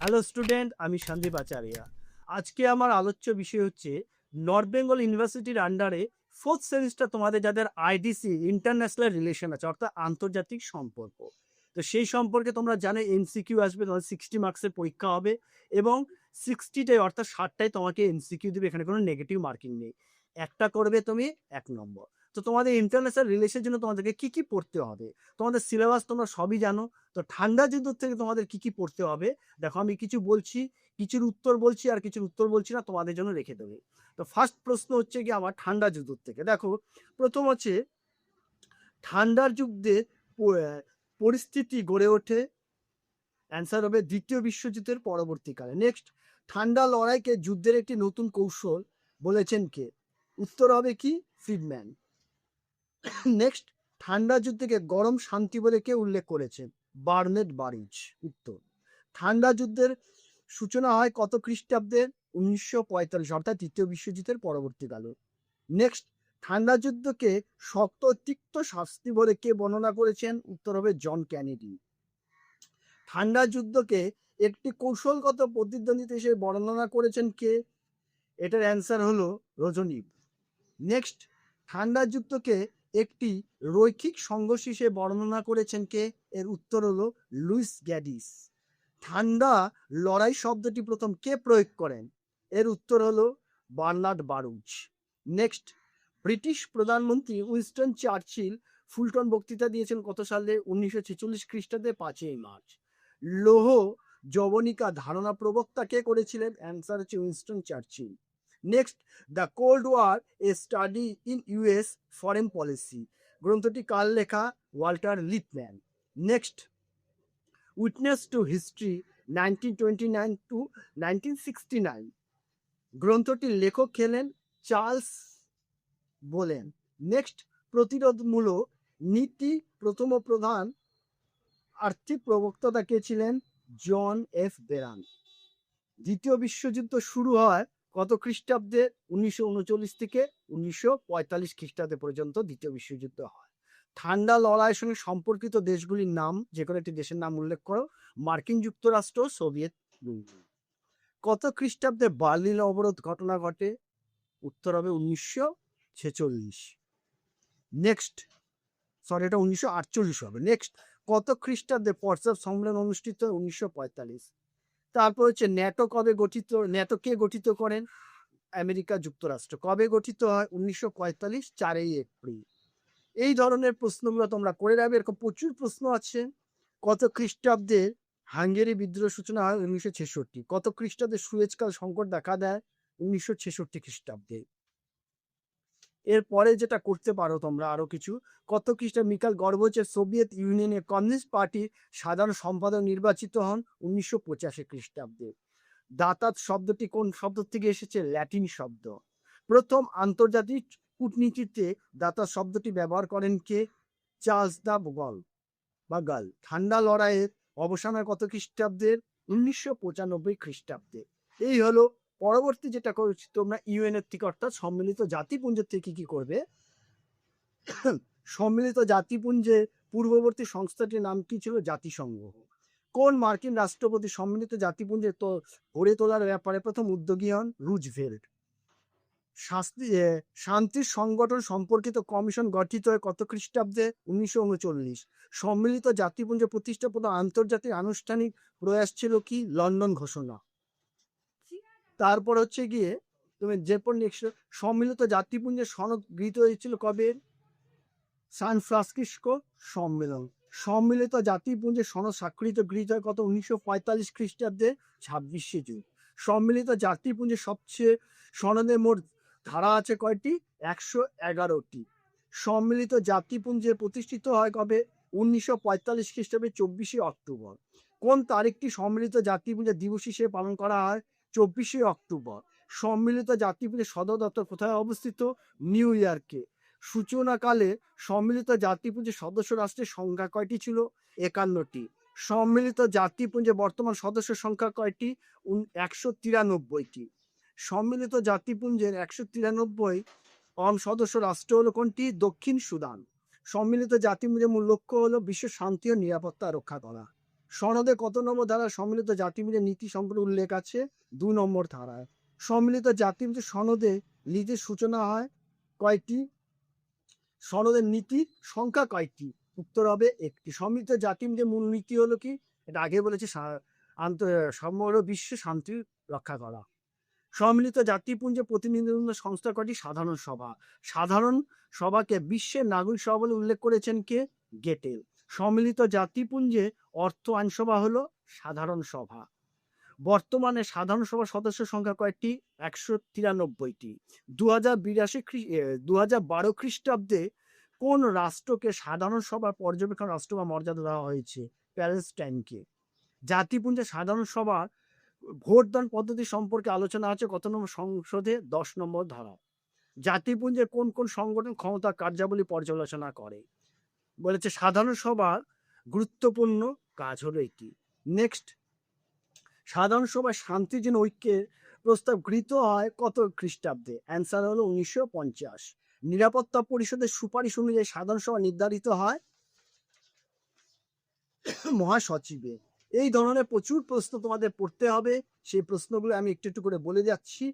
Hello student, আমি সন্দীপ আচার্য। আজকে আমার আলোচ্য বিষয় হচ্ছে নর্থ বেঙ্গল ইউনিভার্সিটির আন্ডারে ফোর্থ সেমিস্টার তোমাদের যাদের আইডিসি ইন্টারন্যাশনাল রিলেশন আছে, অর্থাৎ আন্তর্জাতিক সম্পর্ক। তো সেই সম্পর্কে তোমরা জানো এমসিকিউ আসবে, তোমাদের 60 মার্কসের পরীক্ষা হবে এবং 60টাই অর্থাৎ 60টাই তোমাকে এমসিকিউ দেবে। এখানে কোনো নেগেটিভ মার্কিং নেই, একটা করবে তুমি 1 নম্বর। তো তোমাদের ইন্টারন্যাশনাল রিলেশনের জন্য তোমাদেরকে কি কি পড়তে হবে, তোমাদের সিলেবাস তোমরা সবই জানো। তো ঠান্ডা যুদ্ধ থেকে তোমাদের কি কি পড়তে হবে দেখো, আমি কিছু বলছি, কিছুর উত্তর বলছি আর কিছুর উত্তর বলছি না, তোমাদের জন্য রেখে দেবে। তো ফার্স্ট প্রশ্ন হচ্ছে কি আমার ঠান্ডা যুদ্ধ থেকে। দেখো, প্রথম হচ্ছে ঠান্ডার যুদ্ধে পরিস্থিতি গড়ে ওঠে, অ্যান্সার হবে দ্বিতীয় বিশ্বযুদ্ধের পরবর্তীকালে। নেক্সট, ঠান্ডা লড়াইকে যুদ্ধের একটি নতুন কৌশল বলেছেন কে? উত্তর হবে কি ফ্রিডম্যান। নেক্সট, ঠান্ডা যুদ্ধকে গরম শান্তি বলে কে উল্লেখ করেছেন? বার্নেট বারিজ। উত্তর, ঠান্ডা যুদ্ধের সূচনা হয় কত খ্রিস্টাব্দে? 1945, অর্থাৎ তৃতীয় বিশ্বযুদ্ধের পরবর্তীকালে। নেক্সট, ঠান্ডা যুদ্ধকে শক্ত তিক্ত শাস্তি বলে কে বর্ণনা করেছেন? উত্তর হবে জন ক্যানেডি। ঠান্ডা যুদ্ধকে একটি কৌশলগত প্রতিদ্বন্দ্বিতা হিসেবে বর্ণনা করেছেন কে? এটার অ্যান্সার হলো রজনীভ। নেক্সট, ঠান্ডা যুদ্ধকে একটি রৈখিক সংঘর্ষ হিসেবে বর্ণনা করেছেন কে? এর উত্তর হলো লুইস গ্যাডিস। ঠান্ডা লড়াই শব্দটি প্রথম কে প্রয়োগ করেন? এর উত্তর হলো বার্নার্ড বারুচ। নেক্সট, ব্রিটিশ প্রধানমন্ত্রী উইনস্টন চার্চিল ফুলটন বক্তৃতা দিয়েছেন কত সালে? 1946 খ্রিস্টাব্দে 5ই মার্চ। লৌহ যবনিকা ধারণা প্রবক্তা কে করেছিলেন? অ্যান্সার হচ্ছে Winston Churchill. Next, the Cold War a study in US foreign policy গ্রন্থটি কার লেখা? Walter Lippmann. Next, witness to history 1929 to 1969 গ্রন্থটির লেখক হলেন চার্লস বোলেন। নেক্সট, প্রতিরোধমূলক নীতি প্রথম প্রধান আর্থিক প্রবক্তা কে ছিলেন? জন এফ বেরান। দ্বিতীয় বিশ্বযুদ্ধ শুরু হয় কত খ্রিস্টাব্দে? 1939 থেকে 1945 খ্রিস্টাব্দে পর্যন্ত দ্বিতীয় বিশ্বযুদ্ধ হয়। ঠান্ডা লড়াইয়ের সঙ্গে সম্পর্কিত দেশগুলির নাম, যে কোনো একটি দেশের নাম উল্লেখ করো। মার্কিন যুক্তরাষ্ট্র, সোভিয়েত ইউনিয়ন। কত খ্রিস্টাব্দে বার্লিন অবরোধ ঘটনা ঘটে? উত্তর হবে 1946। নেক্সট, সরি, এটা 1948 হবে। নেক্সট, কত খ্রিস্টাব্দে পটসব সম্মেলন অনুষ্ঠিত? 1945। তারপর হচ্ছে ন্যাটো কবে গঠিত? ন্যাটো কে গঠিত করেন? আমেরিকা যুক্তরাষ্ট্র। কবে গঠিত হয়? 1945, 4ই এপ্রিল। এই ধরনের প্রশ্নগুলো তোমরা করে রাখবে, এরকম প্রচুর প্রশ্ন আছে। কত খ্রিস্টাব্দে হাঙ্গেরি বিদ্রোহ সূচনা হয়? 1966। কত খ্রিস্টাব্দে সুয়েজকাল সংকট দেখা দেয়? 1966 খ্রিস্টাব্দে। এরপরে যেটা করতে পারো তোমরা আরো কিছু, কত খ্রিস্টাব্দে মিখাইল গর্বাচেভ সোভিয়েত ইউনিয়নের কমিউনিস্ট পার্টির সাধারণ সম্পাদক নির্বাচিত হন? 1985 খ্রিস্টাব্দে। দাতাত শব্দটি কোন শব্দ থেকে এসেছে? ল্যাটিন শব্দ। প্রথম আন্তর্জাতিক কূটনীতিতে দাতা শব্দটি ব্যবহার করেন কে? চার্লস দা গল বা গাল। ঠান্ডা লড়াইয়ের অবসান হয় কত খ্রিস্টাব্দের? 1995 খ্রিস্টাব্দে। এই হলো। পরবর্তী যেটা করছি, তোমরা ইউএন এর থেকে অর্থাৎ সম্মিলিত জাতিপুঞ্জের থেকে কি করবে? সম্মিলিত জাতিপুঞ্জের পূর্ববর্তী সংস্থাটির নাম কি ছিল? জাতিসংঘ। কোন মার্কিন রাষ্ট্রপতি সম্মিলিত জাতিপুঞ্জে গড়ে তোলার ব্যাপারে প্রথম উদ্যোগী হন? রুজভেল্ট। শান্তির সংগঠন সম্পর্কিত কমিশন গঠিত হয় কত খ্রিস্টাব্দে? 1939। সম্মিলিত জাতিপুঞ্জ প্রতিষ্ঠা প্রথম আন্তর্জাতিক আনুষ্ঠানিক প্রয়াস ছিল কি? লন্ডন ঘোষণা। তারপর হচ্ছে গিয়ে তুমি যেরপর নেক্সট, সম্মিলিত জাতিপুঞ্জের সনদ গৃহীত হয়েছিল কবে? সান ফ্রান্সিসকো সম্মেলন। সম্মিলিত জাতিপুঞ্জের সনদ স্বাক্ষরিত গৃহীত হয় কত? 1945 খ্রিস্টাব্দে 26শে জুন। সম্মিলিত জাতিপুঞ্জের সবচেয়ে সনদের মোট ধারা আছে কয়টি? 111টি। সম্মিলিত জাতিপুঞ্জে প্রতিষ্ঠিত হয় কবে? 1945 খ্রিস্টাব্দে 24শে অক্টোবর। কোন তারিখটি সম্মিলিত জাতিপুঞ্জ দিবস হিসেবে পালন করা হয়? 24শে অক্টোবর। সম্মিলিত জাতিপুঞ্জের সদর দপ্তর কোথায় অবস্থিত? নিউ ইয়র্কে। সূচনাকালে সম্মিলিত জাতিপুঞ্জের সদস্য রাষ্ট্রের সংখ্যা কয়টি ছিল? 51টি। সম্মিলিত জাতিপুঞ্জের বর্তমান সদস্য সংখ্যা কয়টি? 193টি। সম্মিলিত জাতিপুঞ্জের 193 সদস্য রাষ্ট্র হলো কোনটি? দক্ষিণ সুদান। সম্মিলিত জাতিপুঞ্জের মূল লক্ষ্য হলো বিশ্ব শান্তি ও নিরাপত্তা রক্ষা করা। সনদে কত নম্বর ধারা সম্মিলিত জাতিমিলের নীতি সম্পর্কে উল্লেখ আছে? 2 নম্বর ধারায়। সম্মিলিত জাতিমিল সনদে নীতির সূচনা হয় কয়টি? সনদের নীতি সংখ্যা কয়টি? উত্তর হবে 1টি। সম্মিলিত জাতিমিলের মূল নীতি হলো কি? এটা আগে বলেছি, সমগ্র বিশ্বে শান্তি রক্ষা করা। সম্মিলিত জাতিপুঞ্জের প্রতিনিধিত্ব সংস্থা কয়টি? সাধারণ সভা। সাধারণ সভাকে বিশ্বের নাগরিক সভা বলে উল্লেখ করেছেন কে? গেটেল। সম্মিলিত জাতিপুঞ্জে অর্থ আইনসভা হলো সাধারণ সভা। বর্তমানে সাধারণ সভার সদস্য সংখ্যা কয়টি? 193টি। 2012 খ্রিস্টাব্দে কোন রাষ্ট্রকে সাধারণ সভার পর্যবেক্ষণ রাষ্ট্র বা মর্যাদা দেওয়া হয়েছে? প্যালেস্টাইনকে। জাতিপুঞ্জের সাধারণ সভার ভোটদান পদ্ধতি সম্পর্কে আলোচনা আছে কত নম্বর সংসদে? 10 নম্বর ধারা। জাতিপুঞ্জের কোন কোন সংগঠন ক্ষমতা কার্যাবলী পর্যালোচনা করে? বলেছে সাধারণ সভার গুরুত্বপূর্ণ কাজ হলো এটি। নেক্সট, সাধারণ সভায় শান্তির জন্য ঐক্যের প্রস্তাব গৃহীত হয় কত খ্রিস্টাব্দে? অ্যান্সার হলো 1950। নিরাপত্তা পরিষদের সুপারিশ অনুযায়ী সাধারণ সভা নির্ধারিত হয় মহাসচিবে। এই ধরনের প্রচুর প্রশ্ন তোমাদের পড়তে হবে, সেই প্রশ্নগুলো আমি একটু একটু করে বলে যাচ্ছি।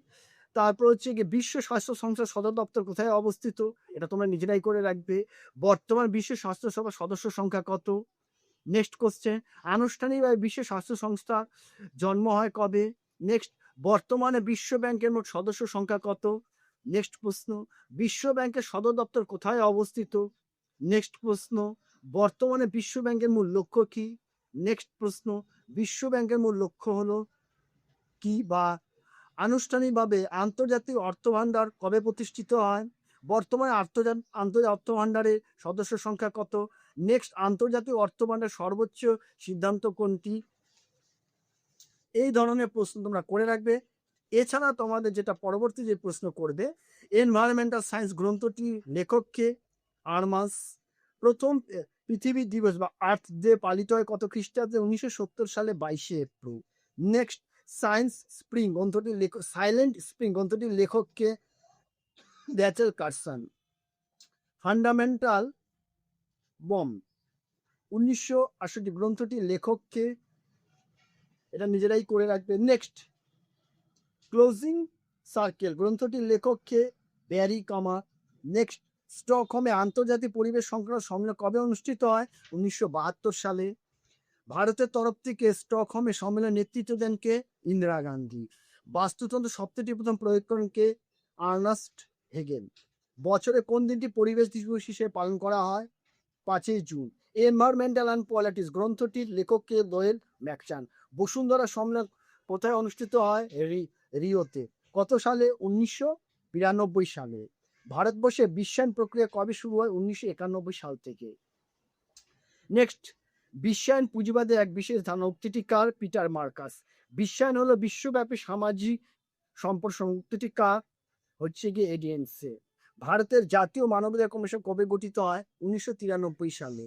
তারপর হচ্ছে গিয়ে বিশ্ব স্বাস্থ্য সংস্থার সদর দপ্তর কোথায় অবস্থিত? এটা তোমরা নিজেরাই করে রাখবে। বর্তমান বিশ্ব স্বাস্থ্য সভার সদস্য সংখ্যা কত? নেক্সট কোশ্চেন, আনুষ্ঠানিকভাবে বিশ্ব স্বাস্থ্য সংস্থা জন্ম হয় কবে? নেক্সট, বর্তমানে বিশ্ব ব্যাংকের মোট সদস্য সংখ্যা কত? নেক্সট প্রশ্ন, বিশ্ব ব্যাংকের সদর দপ্তর কোথায় অবস্থিত? নেক্সট প্রশ্ন, বর্তমানে বিশ্ব ব্যাংকের মূল লক্ষ্য কি? নেক্সট প্রশ্ন, বিশ্ব ব্যাংকের মূল লক্ষ্য হলো কি? বা আনুষ্ঠানিকভাবে আন্তর্জাতিক অর্থ ভান্ডার কবে প্রতিষ্ঠিত হয়? বর্তমানে আন্তর্জাতিক অর্থ ভান্ডারের সদস্য সংখ্যা কত? নেক্সট, আন্তর্জাতিক অর্থ ভান্ডার সর্বোচ্চ সিদ্ধান্ত কোনটি? এই ধরনের প্রশ্ন তোমরা করে রাখবে। এছাড়া তোমাদের যেটা পরবর্তী যে প্রশ্ন করবে, এনভায়রনমেন্টাল সায়েন্স গ্রন্থটি লেখককে? আর্মাস। প্রথম পৃথিবী দিবস বা আর্থ ডে পালিত হয় কত খ্রিস্টাব্দে? 1970 সালে 22শে এপ্রিল। নেক্সট, সায়েন্স স্প্রিং গ্রন্থটির লেখক, সাইলেন্ট স্প্রিং গ্রন্থটির লেখককে? Rachel Carson. ফান্ডামেন্টাল বম 1968 গ্রন্থটির লেখককে? এটা নিজেরাই করে রাখবে। নেক্সট, ক্লোজিং সার্কেল গ্রন্থটির লেখককে? ব্যারি কামার। নেক্সট, স্টকহোমে আন্তর্জাতিক পরিবেশ সংক্রান্ত সম্মেলন কবে অনুষ্ঠিত হয়? 1972 সালে। ভারতের তরফ থেকে স্টকহোমে সম্মেলন নেতৃত্ব দেন কে? ইন্দিরা গান্ধী। বাস্তুতন্ত্র শব্দটি প্রথম প্রয়োগ করেন কে? আর্নাস্ট হেগেল। বছরে কোন দিনটি পরিবেশ দিবস হিসেবে পালন করা হয়? 5ই জুন। এনভায়রনমেন্টাল অ্যান্ড পলিটিক্স গ্রন্থটির লেখককে? দোয়েল ম্যাকচান। বসুন্ধরা সম্মেলন কোথায় অনুষ্ঠিত হয়? রিওতে। কত সালে? 1992 সালে। ভারতবর্ষে বিশ্বায়ন প্রক্রিয়া কবে শুরু হয়? 1991 সাল থেকে। নেক্সট, বিশ্বায়ন পুঁজিবাদের এক বিশেষ ধারণা, উক্তিটি কার? Peter Marcus. বিশ্বায়ন হলো বিশ্বব্যাপী সামাজিক সম্পর্ক, উক্তিটি কার? হচ্ছে গিয়ে এডিএনসে। ভারতের জাতীয় মানবাধিকার কমিশন কবে গঠিত হয়? 1993 সালে।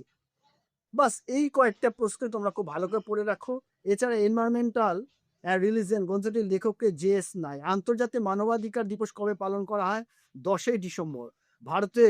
বাস এই কয়েকটা প্রশ্ন তোমরা খুব ভালো করে পড়ে রাখো। এছাড়া এনভায়রনমেন্টাল রিলিজিয়ন গ্রন্থটির লেখককে? জে.এস. নাই। আন্তর্জাতিক মানবাধিকার দিবস কবে পালন করা হয়? 10ই ডিসেম্বর। ভারতে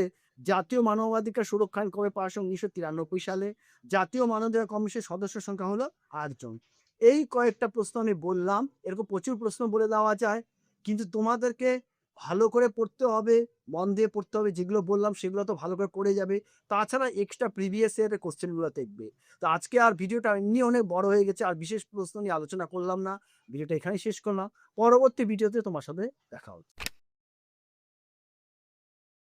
জাতীয় মানবাধিকার সুরক্ষা আইন কবে পাশ হয়? 1993 সালে। জাতীয় মানবাধিকার কমিশনের সদস্য সংখ্যা হলো 8 জন। এই কয়েকটা প্রশ্ন আমি বললাম, এরকম প্রচুর প্রশ্ন বলে দেওয়া যায়, কিন্তু তোমাদেরকে ভালো করে পড়তে হবে, মন দিয়ে পড়তে হবে। যেগুলো বললাম সেগুলো তো ভালো করে পড়ে যাবে। তাছাড়া এক্সট্রা প্রিভিয়াস ইয়ারের কোশ্চেনগুলো দেখবে। তো আজকে আর ভিডিওটা এমনি অনেক বড় হয়ে গেছে, আর বিশেষ প্রশ্ন নিয়ে আলোচনা করলাম না। ভিডিওটা এখানেই শেষ করলাম। পরবর্তী ভিডিওতে তোমার সাথে দেখা হবে।